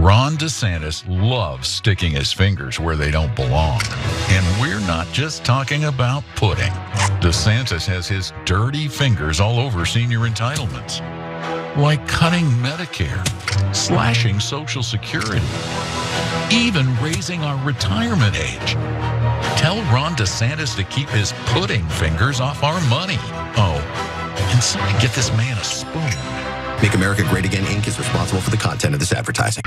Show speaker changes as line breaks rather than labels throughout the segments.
Ron DeSantis loves sticking his fingers where they don't belong. And we're not just talking about pudding. DeSantis has his dirty fingers all over senior entitlements, like cutting Medicare, slashing Social Security, even raising our retirement age. Tell Ron DeSantis to keep his pudding fingers off our money. Oh, and somebody get this man a spoon.
Make America Great Again, Inc. is responsible for the content of this advertising.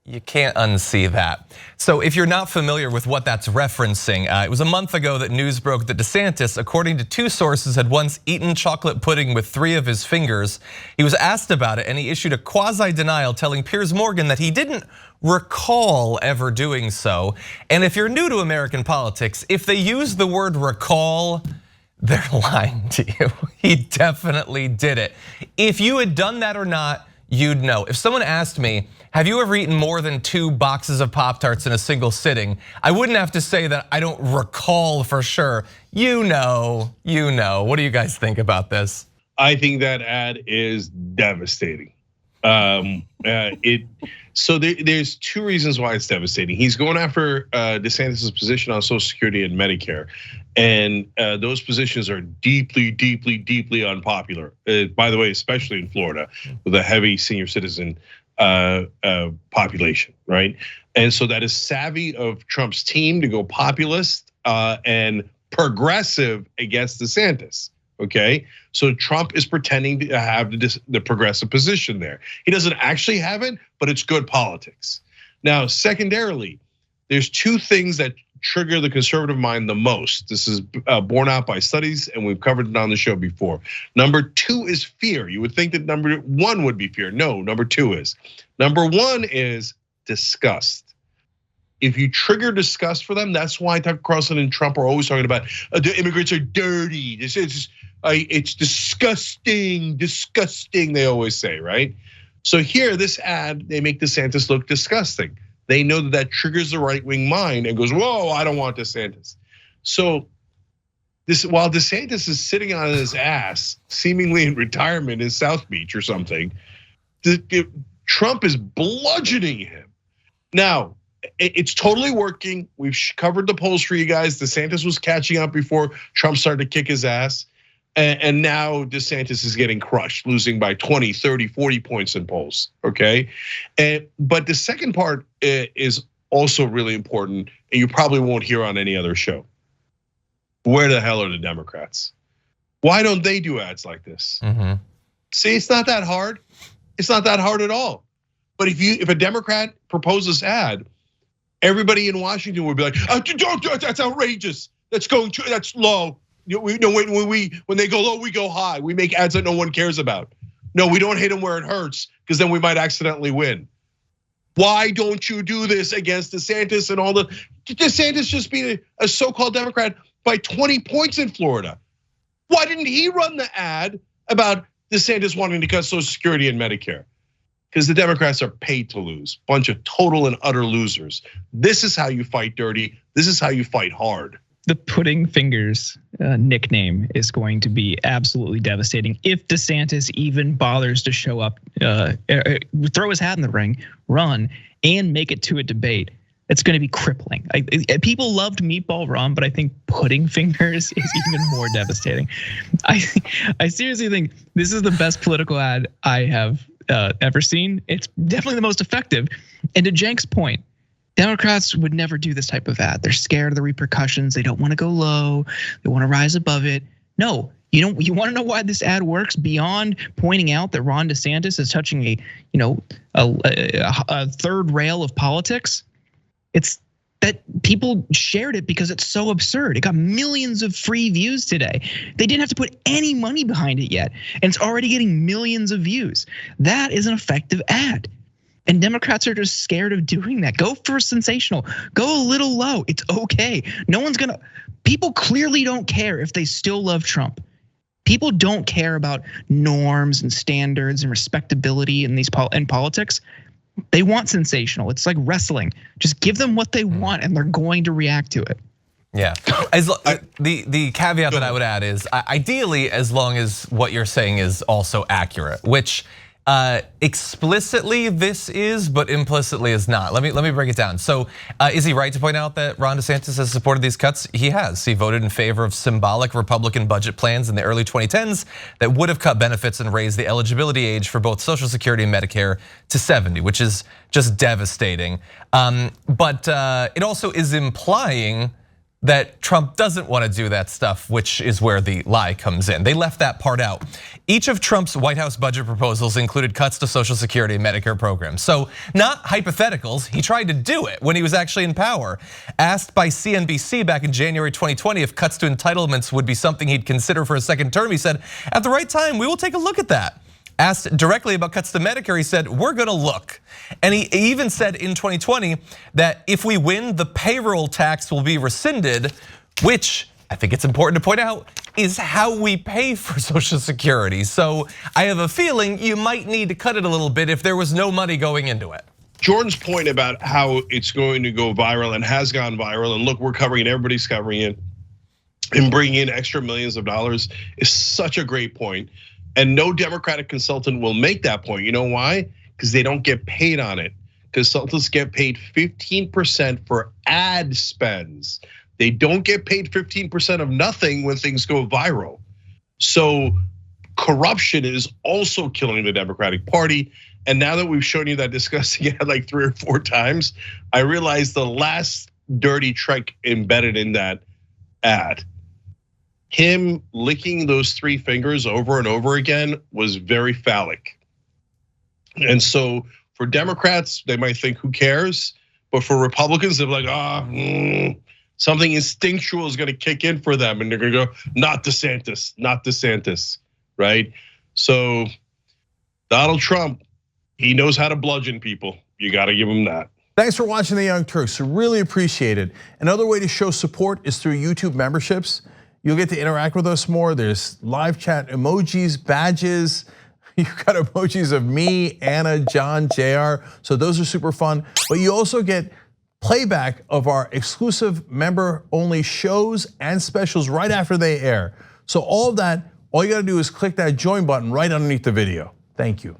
You can't unsee that. So if you're not familiar with what that's referencing, it was a month ago that news broke that DeSantis, according to two sources, had once eaten chocolate pudding with 3 of his fingers. He was asked about it and he issued a quasi-denial telling Piers Morgan that he didn't recall ever doing so. And if you're new to American politics, if they use the word recall, they're lying to you. He definitely did it. If you had done that or not, you'd know. If someone asked me, have you ever eaten more than 2 boxes of Pop-Tarts in a single sitting? I wouldn't have to say that I don't recall for sure. You know. What do you guys think about this?
I think that ad is devastating. So there's 2 reasons why it's devastating. He's going after DeSantis' position on Social Security and Medicare. And those positions are deeply, deeply, deeply unpopular. By the way, especially in Florida with a heavy senior citizen population, right? And so that is savvy of Trump's team to go populist and progressive against DeSantis. Okay, so Trump is pretending to have the progressive position there. He doesn't actually have it, but it's good politics. Now, secondarily, there's 2 things that trigger the conservative mind the most. This is borne out by studies, and we've covered it on the show before. Number 2 is fear. You would think that number 1 would be fear. No, number 2 is. Number 1 is disgust. If you trigger disgust for them, that's why Tucker Carlson and Trump are always talking about the immigrants are dirty. It's disgusting, disgusting, they always say, right? So here, this ad, they make DeSantis look disgusting. They know that that triggers the right-wing mind and goes, whoa, I don't want DeSantis. So while DeSantis is sitting on his ass, seemingly in retirement in South Beach or something, Trump is bludgeoning him. Now, it's totally working. We've covered the polls for you guys. DeSantis was catching up before Trump started to kick his ass. And now DeSantis is getting crushed, losing by 20, 30, 40 points in polls, okay? But the second part is also really important, and you probably won't hear on any other show. Where the hell are the Democrats? Why don't they do ads like this? See, it's not that hard. It's not that hard at all. But if a Democrat proposes ad, everybody in Washington would be like, that's outrageous. That's low. When they go low, we go high. We make ads that no one cares about. No, we don't hit them where it hurts because then we might accidentally win. Why don't you do this against DeSantis and all the DeSantis just being a so-called Democrat by 20 points in Florida? Why didn't he run the ad about DeSantis wanting to cut Social Security and Medicare? Because the Democrats are paid to lose, bunch of total and utter losers. This is how you fight dirty. This is how you fight hard.
The pudding fingers nickname is going to be absolutely devastating if DeSantis even bothers to show up, throw his hat in the ring, run, and make it to a debate. It's going to be crippling. People loved Meatball Ron, but I think pudding fingers is even more devastating. I seriously think this is the best political ad I have ever seen. It's definitely the most effective. And to Cenk's point, Democrats would never do this type of ad. They're scared of the repercussions. They don't want to go low. They want to rise above it. No, you don't. You want to know why this ad works beyond pointing out that Ron DeSantis is touching a third rail of politics? It's that people shared it because it's so absurd. It got millions of free views today. They didn't have to put any money behind it yet, and it's already getting millions of views. That is an effective ad. And Democrats are just scared of doing that. Go for sensational, go a little low. It's okay. People clearly don't care if they still love Trump. People don't care about norms and standards and respectability in politics. They want sensational. It's like wrestling. Just give them what they want and they're going to react to it.
Yeah, the caveat that I would add is ideally, as long as what you're saying is also accurate, which explicitly this is, but implicitly is not. Let me break it down. So is he right to point out that Ron DeSantis has supported these cuts? He has. He voted in favor of symbolic Republican budget plans in the early 2010s that would have cut benefits and raised the eligibility age for both Social Security and Medicare to 70, which is just devastating. But it also is implying that Trump doesn't want to do that stuff, which is where the lie comes in. They left that part out. Each of Trump's White House budget proposals included cuts to Social Security and Medicare programs. So not hypotheticals, he tried to do it when he was actually in power. Asked by CNBC back in January 2020 if cuts to entitlements would be something he'd consider for a second term, he said, at the right time, we will take a look at that. Asked directly about cuts to Medicare, he said, we're gonna look. And he even said in 2020 that if we win, the payroll tax will be rescinded, which I think it's important to point out is how we pay for Social Security. So I have a feeling you might need to cut it a little bit if there was no money going into it.
Jordan's point about how it's going to go viral and has gone viral, and look, we're covering it, everybody's covering it, and bringing in extra millions of dollars is such a great point. And no Democratic consultant will make that point. You know why? Because they don't get paid on it. Consultants get paid 15% for ad spends. They don't get paid 15% of nothing when things go viral. So corruption is also killing the Democratic Party. And now that we've shown you that discussing it like 3 or 4 times, I realize the last dirty trick embedded in that ad, him licking those 3 fingers over and over again, was very phallic. And so for Democrats, they might think, who cares? But for Republicans, they're like, something instinctual is gonna kick in for them. And they're gonna go, not DeSantis, not DeSantis, right? So Donald Trump, he knows how to bludgeon people. You gotta give him that.
Thanks for watching The Young Turks, really appreciate it. Another way to show support is through YouTube memberships. You'll get to interact with us more. There's live chat emojis, badges. You've got emojis of me, Anna, John, JR. So those are super fun. But you also get playback of our exclusive member-only shows and specials right after they air. So all of that, all you gotta do is click that join button right underneath the video. Thank you.